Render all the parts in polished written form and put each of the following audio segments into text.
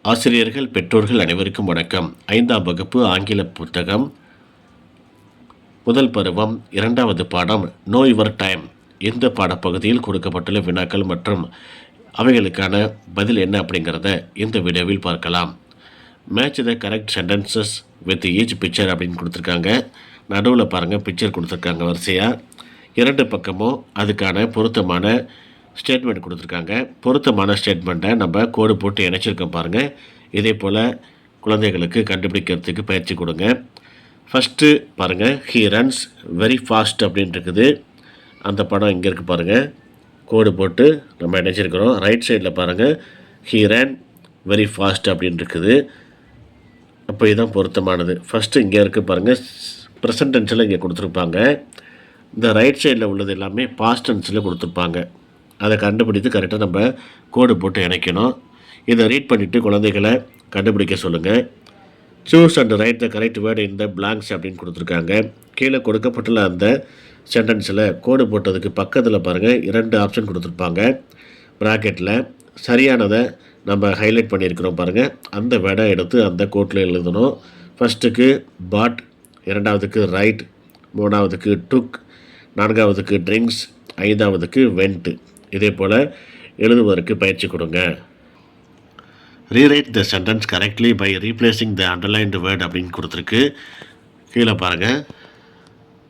ஆசிரியர்கள், பெற்றோர்கள் அனைவருக்கும் வணக்கம். 5ஆம் வகுப்பு ஆங்கில புத்தகம், முதல் பருவம், 2வது பாடம் நோ யுவர் டைம். இந்த பாடப்பகுதியில் கொடுக்கப்பட்டுள்ள வினாக்கள் மற்றும் அவைகளுக்கான பதில் என்ன அப்படிங்கிறத இந்த வீடியோவில் பார்க்கலாம். Match the correct sentences with each picture அப்படின்னு கொடுத்துருக்காங்க. நடுவில் பாருங்கள், பிக்சர் கொடுத்துருக்காங்க வரிசையாக. 2 பக்கமும் அதுக்கான பொருத்தமான ஸ்டேட்மெண்ட் கொடுத்துருக்காங்க. பொருத்தமான ஸ்டேட்மெண்ட்டை நம்ம கோடு போட்டு இணைச்சிருக்கோம் பாருங்கள். இதே போல் குழந்தைகளுக்கு கண்டுபிடிக்கிறதுக்கு பயிற்சி கொடுங்க. ஃபஸ்ட்டு பாருங்கள், ஹீ ரன்ஸ் வெரி ஃபாஸ்ட் அப்படின்ட்டு இருக்குது. அந்த படம் இங்கே இருக்குது பாருங்கள், கோடு போட்டு நம்ம இணைச்சிருக்கிறோம். ரைட் சைடில் பாருங்கள், ஹீ ரன் வெரி ஃபாஸ்ட் அப்படின்னு இருக்குது. அப்போ இதுதான் பொருத்தமானது. ஃபஸ்ட்டு இங்கே இருக்குது பாருங்கள், ப்ரெசன்ட் டென்ஸில் இங்கே கொடுத்துருப்பாங்க. இந்த ரைட் சைடில் உள்ளது எல்லாமே பாஸ்ட் டென்ஸில் கொடுத்துருப்பாங்க. அதை கண்டுபிடித்து கரெக்டாக நம்ம கோடு போட்டு இணைக்கணும். இதை ரீட் பண்ணிவிட்டு குழந்தைகளை கண்டுபிடிக்க சொல்லுங்கள். Choose and write the correct word in the blanks அப்படின்னு கொடுத்துருக்காங்க. கீழே கொடுக்கப்பட்டுள்ள அந்த சென்டென்ஸில் கோடு போட்டதுக்கு பக்கத்தில் பாருங்கள் 2 ஆப்ஷன் கொடுத்துருப்பாங்க. ப்ராக்கெட்டில் சரியானதை நம்ம ஹைலைட் பண்ணியிருக்கிறோம் பாருங்கள். அந்த வேர்டை எடுத்து அந்த கோட்டில் எழுதணும். ஃபஸ்ட்டுக்கு பாட், 2வதுக்கு ரைட், 3வதுக்கு டுக், 4வதுக்கு ட்ரிங்க்ஸ், 5வதுக்கு வெண்ட். இதே போல் எழுதுவதற்கு பயிற்சி கொடுங்க. Rewrite the sentence correctly by replacing the underlined word அப்படின்னு கொடுத்துருக்கு. கீழே பாருங்கள்,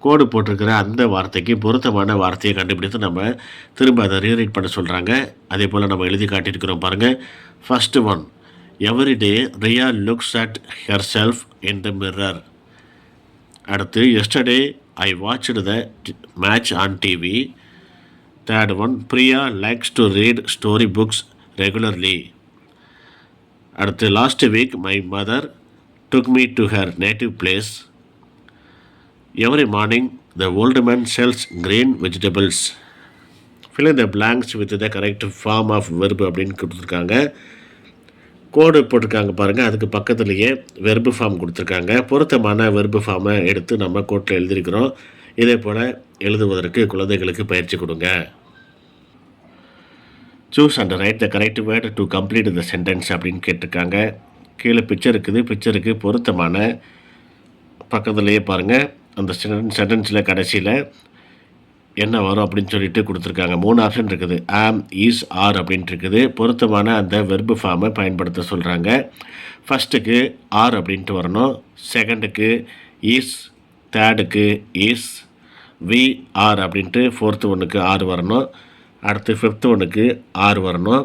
கோடு போட்டிருக்கிற அந்த வார்த்தைக்கு பொருத்தமான வார்த்தையை கண்டுபிடித்து நம்ம திரும்ப அதை ரீரைட் பண்ண சொல்கிறாங்க. அதே போல் நம்ம எழுதி காட்டியிருக்கிறோம் பாருங்கள். First one, every day Riya looks at herself in the mirror. அடுத்து, yesterday I watched the match on TV. Third one, Priya likes to read story books regularly. அடுத்து, last week my mother took me to her native place. Every morning the old man sells green vegetables. Fill in the blanks with the correct form of verb அப்படின்னு கொடுத்துருக்காங்க. கோடு போட்டிருக்காங்க பாருங்கள், அதுக்கு பக்கத்துலேயே verb form கொடுத்துருக்காங்க. பொருத்தமான verb ஃபார்மை எடுத்து நம்ம கோட்டில் எழுதியிருக்கிறோம். இதே போல் எழுதுவதற்கு குழந்தைகளுக்கு பயிற்சி கொடுங்க. Choose and write the correct word to complete the sentence அப்படின்னு கேட்டிருக்காங்க. கீழே பிக்சர் இருக்குது. பிக்சருக்கு பொருத்தமான பக்கத்துலேயே பாருங்கள், அந்த சென்டென்ஸில் கடைசியில் என்ன வரும் அப்படின்னு சொல்லிட்டு கொடுத்துருக்காங்க. 3 ஆப்ஷன் இருக்குது. ஆம், ஈஸ், ஆர் அப்படின்ட்டு இருக்குது. பொருத்தமான அந்த வெர்பு ஃபார்மை பயன்படுத்த சொல்கிறாங்க. ஃபஸ்ட்டுக்கு ஆர் அப்படின்ட்டு வரணும், செகண்டுக்கு ஈஸ், தேர்டுக்கு ஈஸ், வி ஆர் அப்படின்ட்டு 4th ஒன்றுக்கு ஆர் வரணும். அடுத்து 5th ஒன்றுக்கு ஆர் வரணும்.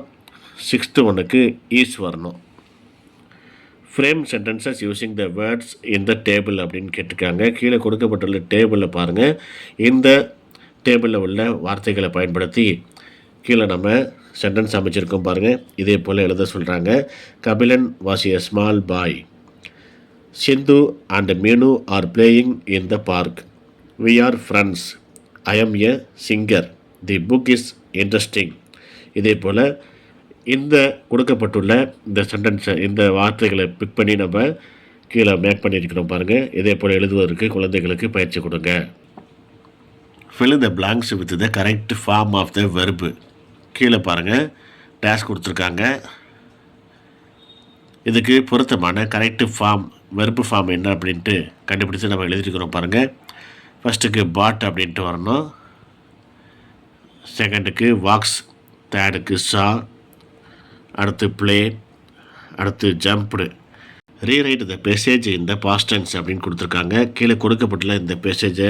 6th ஒன்றுக்கு ஈஸ் வரணும். Frame sentences using the words in the table அப்படின்னு கேட்டிருக்காங்க. கீழே கொடுக்கப்பட்டுள்ள டேபிளில் பாருங்கள், இந்த டேபிளில் உள்ள வார்த்தைகளை பயன்படுத்தி கீழே நம்ம சென்டென்ஸ் அமைச்சிருக்கோம் பாருங்கள். இதே போல் எழுத சொல்கிறாங்க. Kabilan was a small boy. Sindhu and Meenu are playing in the park. We are friends. I am a singer. The book is interesting. இதே போல் இந்த கொடுக்கப்பட்டுள்ள இந்த சென்டென்ஸை, இந்த வார்த்தைகளை பிக் பண்ணி நம்ம கீழே மேக் பண்ணியிருக்கிறோம் பாருங்கள். இதே போல் எழுதுவதற்கு குழந்தைகளுக்கு பயிற்சி கொடுங்க. Fill the blanks with the correct form of the verb. கீழே பாருங்கள், டேஷ் கொடுத்துருக்காங்க. இதுக்கு பொருத்தமான கரெக்ட் ஃபார்ம், வெர்பு ஃபார்ம் என்ன அப்படின்ட்டு கண்டுபிடித்து நம்ம எழுதியிருக்கிறோம் பாருங்கள். ஃபஸ்ட்டுக்கு பாட் அப்படின்ட்டு வரணும், செகண்டுக்கு வாக்ஸ், தேர்டுக்கு சா, அடுத்து ப்ளே, அடுத்து ஜம்ப்டு. ரீரைட் த பேசேஜ் இந்த பாஸ்ட் டென்ஸ் அப்படின்னு கொடுத்துருக்காங்க. கீழே கொடுக்கப்பட்டுள்ள இந்த பேசேஜை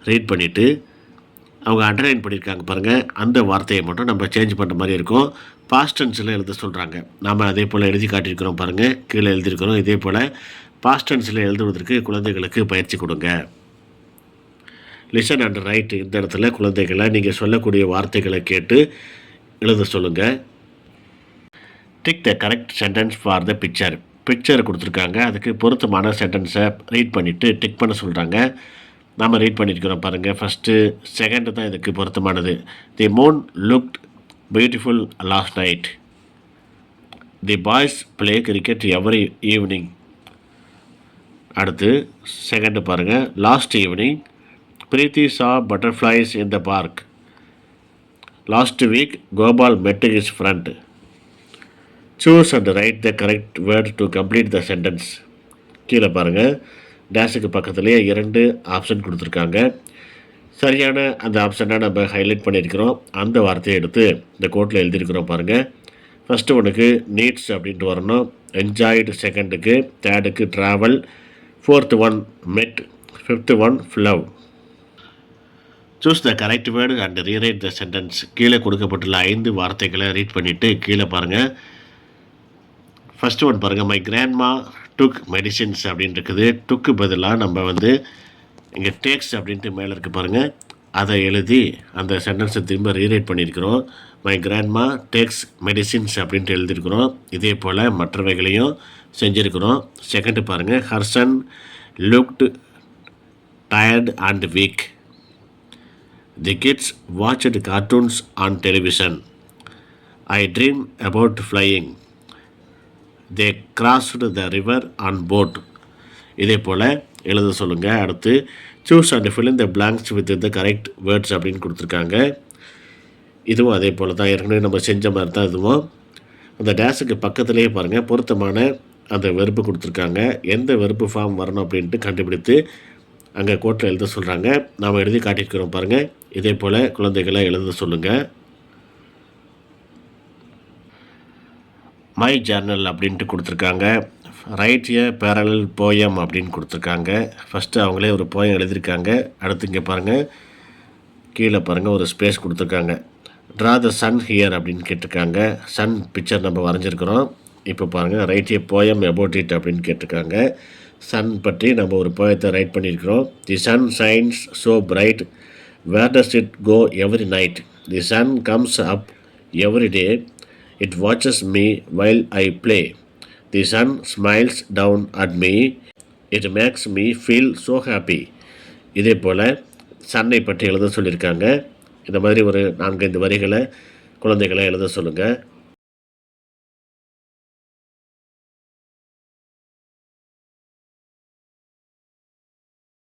ரீட் பண்ணிவிட்டு அவங்க அண்டர்லைன் பண்ணியிருக்காங்க பாருங்கள். அந்த வார்த்தையை மட்டும் நம்ம சேஞ்ச் பண்ணுற மாதிரி இருக்கும். பாஸ்ட் டென்ஸில் எழுத சொல்கிறாங்க. நாம் அதே போல் எழுதி காட்டியிருக்கிறோம் பாருங்கள், கீழே எழுதியிருக்கிறோம். இதே போல் பாஸ்ட் டென்ஸில் எழுதுவதற்கு குழந்தைகளுக்கு பயிற்சி கொடுங்க. லிசன் அண்ட் ரைட், இந்த இடத்துல குழந்தைகளை நீங்கள் சொல்லக்கூடிய வார்த்தைகளை கேட்டு எழுத சொல்லுங்கள். Tick the correct sentence for the picture. Picture கொடுத்துருக்காங்க, அதுக்கு பொருத்தமான சென்டென்ஸை ரீட் பண்ணிவிட்டு டிக் பண்ண சொல்கிறாங்க. நாம் ரீட் பண்ணியிருக்கிறோம் பாருங்கள். ஃபஸ்ட்டு செகண்டு தான் இதுக்கு பொருத்தமானது. The moon looked beautiful last night. The boys play cricket every evening. அடுத்து செகண்டு பாருங்கள், last evening Preethi saw butterflies in the park. Last week, Gopal met his friend. Choose and write the correct word to complete the sentence. கீழே பாருங்கள், டேஷுக்கு பக்கத்துலேயே 2 option கொடுத்துருக்காங்க. சரியான அந்த ஆப்ஷனை நம்ம ஹைலைட் பண்ணியிருக்கிறோம். அந்த வார்த்தையை எடுத்து இந்த கோட்டில் எழுதியிருக்கிறோம் பாருங்கள். ஃபஸ்ட்டு ஒன்றுக்கு நீட்ஸ் அப்படின்ட்டு வரணும். என்ஜாய்டு செகண்டுக்கு, தேர்டுக்கு ட்ராவல், 4th ஒன் மெட், 5th one flow. Choose the correct word and rewrite the sentence. கீழே கொடுக்கப்பட்டுள்ள 5 வார்த்தைகளை ரீட் பண்ணிவிட்டு கீழே பாருங்கள். ஃபஸ்ட்டு ஒன் பாருங்கள், மை கிராண்ட்மா டுக் மெடிசின்ஸ் அப்படின்னு இருக்குது. டுக்கு பதிலாக நம்ம இங்கே டேக்ஸ் அப்படின்ட்டு மேலே இருக்குது பாருங்கள், அதை எழுதி அந்த சென்டென்ஸை திரும்ப ரீரைட் பண்ணியிருக்கிறோம். மை கிராண்ட்மா டேக்ஸ் மெடிசின்ஸ் அப்படின்ட்டு எழுதியிருக்கிறோம். இதே போல் மற்றவைகளையும் செஞ்சுருக்கிறோம். செகண்டு பாருங்கள், her son looked tired and weak. The kids watched cartoons on television. I dream about flying. They crossed the river on boat. இதே போல் எழுத சொல்லுங்கள். அடுத்து choose and fill in the blanks with the correct words அப்படின்னு கொடுத்துருக்காங்க. இதுவும் அதே போல் தான், ஏற்கனவே நம்ம செஞ்ச மாதிரி தான். இதுவும் அந்த டேஷுக்கு பக்கத்துலேயே பாருங்கள், பொருத்தமான அந்த வெறுப்பு கொடுத்துருக்காங்க. எந்த வெறுப்பு ஃபார்ம் வரணும் அப்படின்ட்டு கண்டுபிடித்து அங்கே கோட்டில் எழுத சொல்கிறாங்க. நாம் எழுதி காட்டியிருக்கிறோம் பாருங்கள். இதே போல் குழந்தைகளை எழுத சொல்லுங்கள். மை ஜர்னல் அப்படின்ட்டு கொடுத்துருக்காங்க. ரைட் ஏ பேரலல் போயம் அப்படின்னு கொடுத்துருக்காங்க. ஃபஸ்ட்டு அவங்களே ஒரு போயம் எழுதியிருக்காங்க. அடுத்து இங்கே பாருங்கள், கீழே பாருங்கள் ஒரு ஸ்பேஸ் கொடுத்துருக்காங்க. ட்ரா த சன் ஹியர் அப்படின்னு கேட்டிருக்காங்க. சன் பிக்சர் நம்ம வரைஞ்சிருக்கிறோம். இப்போ பாருங்கள், write a poem about it அப்படின்னு கேட்டிருக்காங்க. சன் பற்றி நம்ம ஒரு போயத்தை ரைட் பண்ணியிருக்கிறோம். The sun shines so bright, where does it go every night. The sun comes up every day, it watches me while I play. The sun smiles down at me, it makes me feel so happy. இதே போல் சன்னை பற்றி எழுத சொல்லியிருக்காங்க. இந்த மாதிரி ஒரு 4-5 வரிகளை குழந்தைகளை எழுத சொல்லுங்கள்.